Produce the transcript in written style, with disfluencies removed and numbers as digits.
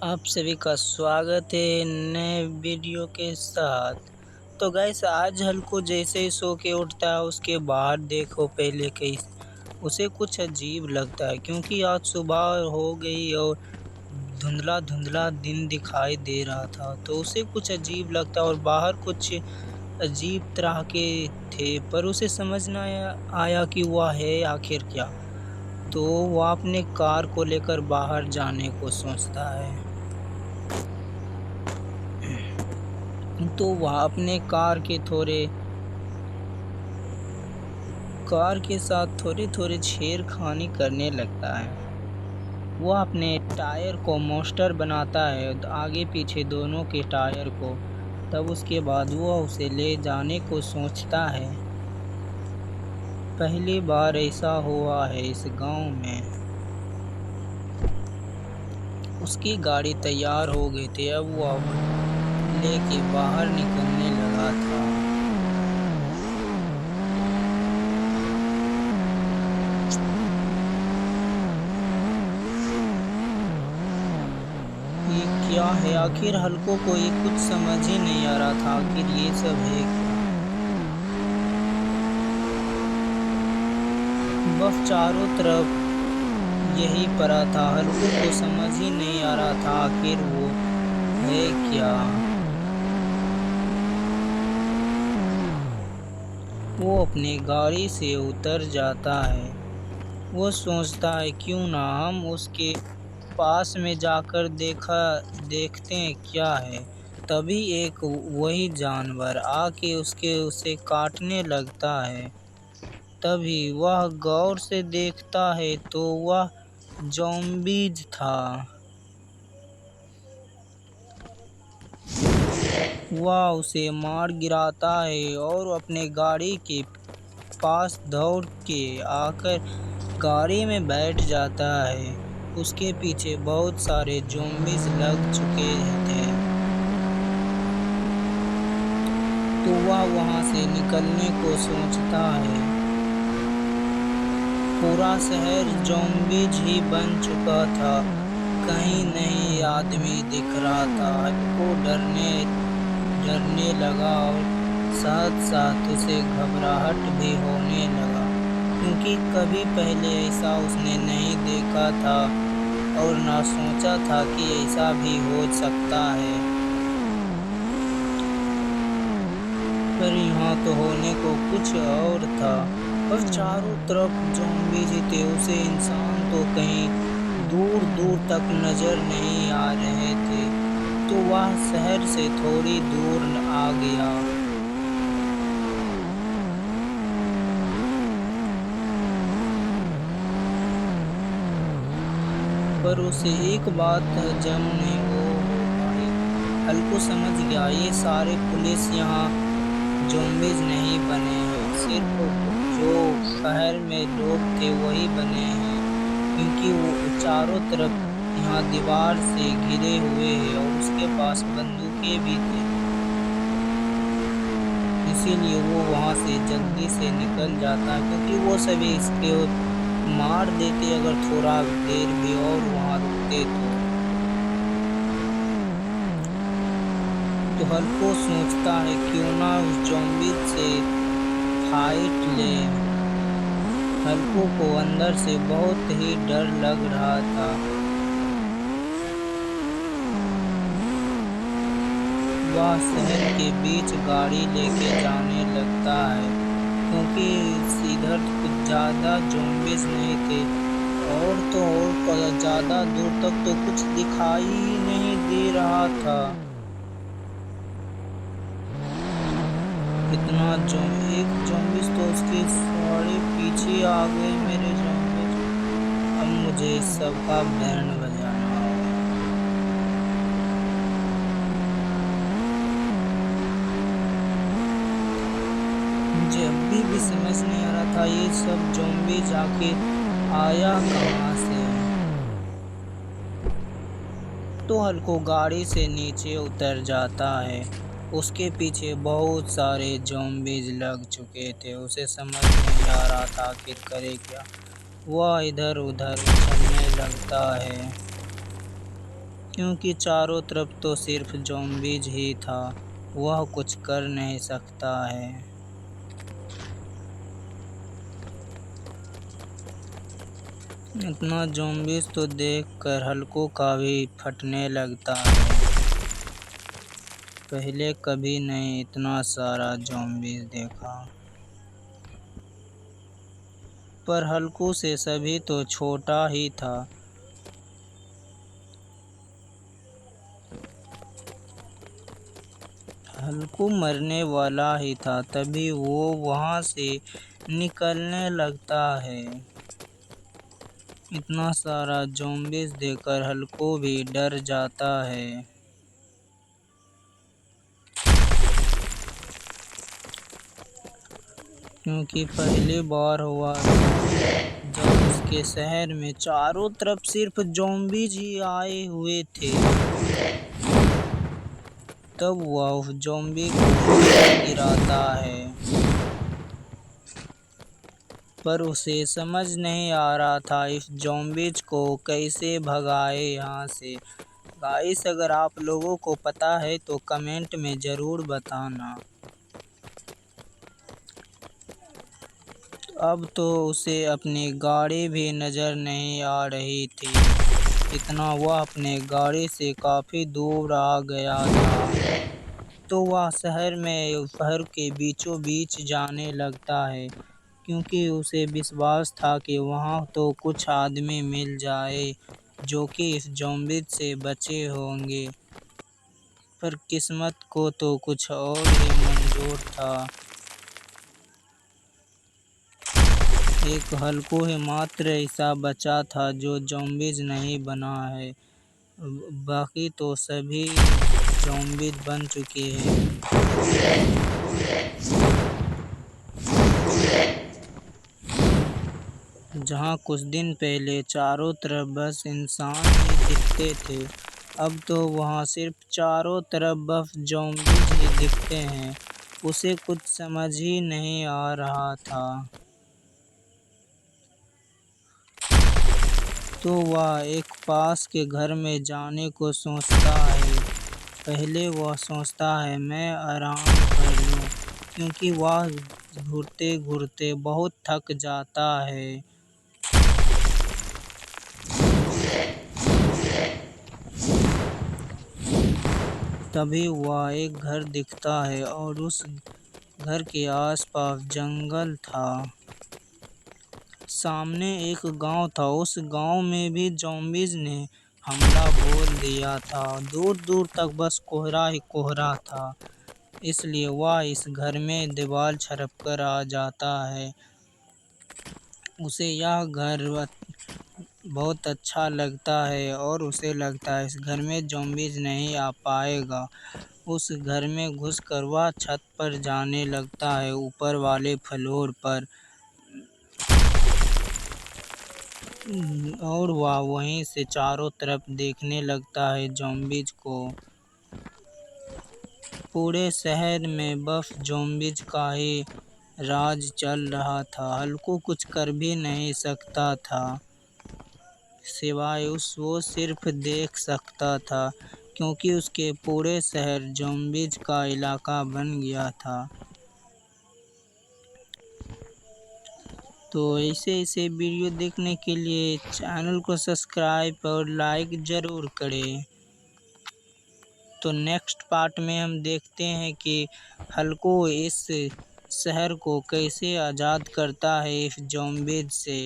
आप सभी का स्वागत है नए वीडियो के साथ। तो गाइस आज हल्को जैसे ही सो के उठता है उसके बाहर देखो पहले कहीं उसे कुछ अजीब लगता है क्योंकि आज सुबह हो गई और धुंधला धुंधला दिन दिखाई दे रहा था तो उसे कुछ अजीब लगता और बाहर कुछ अजीब तरह के थे पर उसे समझ ना आया कि वह है आखिर क्या। तो वह अपने कार को लेकर बाहर जाने को सोचता है। तो वह अपने कार के साथ थोड़ी थोड़ी छेड़खानी करने लगता है। वह अपने टायर को मॉन्स्टर बनाता है आगे पीछे दोनों के टायर को। तब उसके बाद वह उसे ले जाने को सोचता है। पहली बार ऐसा हुआ है इस गांव में। उसकी गाड़ी तैयार हो गई थी, अब वह लेके बाहर निकलने लगा था। ये क्या है? आखिर हल्को को ये कुछ समझ ही नहीं आ रहा था आखिर ये सब है क्या। बस चारों तरफ यही पड़ा था, हल्को को समझ ही नहीं आ रहा था आखिर वो है क्या। वो अपनी गाड़ी से उतर जाता है। वो सोचता है क्यों ना हम उसके पास में जाकर देखते हैं क्या है। तभी एक वही जानवर आके उसे काटने लगता है। तभी वह गौर से देखता है तो वह ज़ॉम्बीज था। वह उसे मार गिराता है और अपने गाड़ी के पास दौड़ के आकर गाड़ी में बैठ जाता है। उसके पीछे बहुत सारे ज़ॉम्बीज लग चुके थे। तो वह वहां से निकलने को सोचता है। पूरा शहर ज़ॉम्बीज ही बन चुका था, कहीं नहीं आदमी दिख रहा था। हल्को डरने लगा और साथ साथ उसे घबराहट भी होने लगा क्योंकि कभी पहले ऐसा उसने नहीं देखा था और ना सोचा था कि ऐसा भी हो सकता है। पर यहाँ तो होने को कुछ और था और चारों तरफ ज़ॉम्बीज ही थे। उसे इंसान तो कहीं दूर दूर तक नजर नहीं आ रहे थे। तो वह शहर से थोड़ी दूर आ गया। पर उसे एक बात हजम नहीं हो पाई। हल्को समझ गया ये सारे पुलिस यहाँ ज़ॉम्बीज नहीं बने हैं, सिर्फ जो शहर में लोग थे वही बने हैं क्योंकि वो चारों तरफ यहाँ दीवार से घिरे हुए हैं और उसके पास बंदूकें भी थे। इसीलिए वो वहाँ से जल्दी से निकल जाता है क्योंकि वो सभी इसके मार देते अगर थोड़ा देर भी और वहाँ रुकते तो हल्को सोचता है क्यों ना उस ज़ॉम्बी से फाइट ले। हल्को को अंदर से बहुत ही डर लग रहा था। वह शहर के बीच गाड़ी लेके जाने लगता है क्योंकि इधर कुछ ज़्यादा ज़ॉम्बीज नहीं थे और तो और ज़्यादा दूर तक तो कुछ दिखाई ही नहीं दे रहा था। इतना एक ज़ॉम्बीज तो उसके सारे पीछे आ गए मेरे ज़ॉम्बीज। अब मुझे इस सब का बैंड बजाना होगा। मुझे अभी भी समझ नहीं आ रहा था ये सब ज़ॉम्बीज आखिर आया कहाँ से। तो हल्को गाड़ी से नीचे उतर जाता है। उसके पीछे बहुत सारे ज़ॉम्बीज लग चुके थे। उसे समझ नहीं आ रहा था आखिर करे क्या। वह इधर उधर उछलने लगता है। کیونکہ چاروں طرف تو صرف زومبیز ہی تھا، وہ کچھ کر نہیں سکتا ہے۔ اتنا زومبیز تو دیکھ کر ہلکو کا بھی پھٹنے لگتا ہے۔ پہلے کبھی نہیں اتنا سارا زومبیز دیکھا۔ پر ہلکو سے سبھی تو چھوٹا ہی تھا۔ ہلکو مرنے والا ہی تھا تبھی وہ وہاں سے نکلنے لگتا ہے۔ اتنا سارا زومبیز دیکھ کر ہلکو بھی ڈر جاتا ہے۔ کیونکہ پہلی بار ہوا تھا جب اس کے شہر میں چاروں طرف صرف زومبیز ہی آئے ہوئے تھے۔ تب وہ اس زومبی کو گراتا ہے، پر اسے سمجھ نہیں آ رہا تھا اس زومبیز کو کیسے بھگائے یہاں سے۔ گائس اگر آپ لوگوں کو پتہ ہے تو کمنٹ میں ضرور بتانا۔ اب تو اسے اپنی گاڑی بھی نظر نہیں آ رہی تھی، اتنا وہ اپنے گاڑی سے کافی دور آ گیا تھا۔ تو وہ شہر کے بیچوں بیچ جانے لگتا ہے، کیونکہ اسے وشواس تھا کہ وہاں تو کچھ آدمی مل جائیں جو کہ اس زومبیز سے بچے ہوں گے۔ پر قسمت کو تو کچھ اور ہی منظور تھا۔ ایک ہلکو ہی ماتر ایسا بچا تھا جو زومبیز نہیں بنا ہے، باقی تو سبھی زومبیز بن چکے ہیں۔ جہاں کچھ دن پہلے چاروں طرف بس انسان ہی دکھتے تھے، اب تو وہاں صرف چاروں طرف بس زومبیز ہی دکھتے ہیں۔ اسے کچھ سمجھ ہی نہیں آ رہا تھا۔ تو وہ ایک پاس کے گھر میں جانے کو سوچتا ہے۔ پہلے وہ سوچتا ہے میں آرام کر لوں، کیونکہ وہ گھرتے گھرتے بہت تھک جاتا ہے۔ تبھی وہ ایک گھر دیکھتا ہے اور اس گھر کے آس پاس جنگل تھا۔ سامنے ایک گاؤں تھا، اس گاؤں میں بھی زومبیز نے حملہ بول دیا تھا۔ دور دور تک بس کوہرا ہی کوہرا تھا، اس لیے وہ اس گھر میں دیوار چھڑک کر آ جاتا ہے۔ اسے یہ گھر بہت اچھا لگتا ہے اور اسے لگتا ہے اس گھر میں زومبیز نہیں آ پائے گا۔ اس گھر میں گھس کر وہ چھت پر جانے لگتا ہے، اوپر والے فلور پر، اور وہ وہیں سے چاروں طرف دیکھنے لگتا ہے زومبیز کو۔ پورے شہر میں بس زومبیز کا ہی راج چل رہا تھا۔ ہلکو کچھ کر بھی نہیں سکتا تھا، سوائے وہ صرف دیکھ سکتا تھا، کیونکہ اس کے پورے شہر زومبیز کا علاقہ بن گیا تھا۔ تو ایسے ویڈیو دیکھنے کے لیے چینل کو سبسکرائب اور لائک ضرور کریں۔ تو نیکسٹ پارٹ میں ہم دیکھتے ہیں کہ ہلکو اس شہر کو کیسے آزاد کرتا ہے اس زومبیز سے۔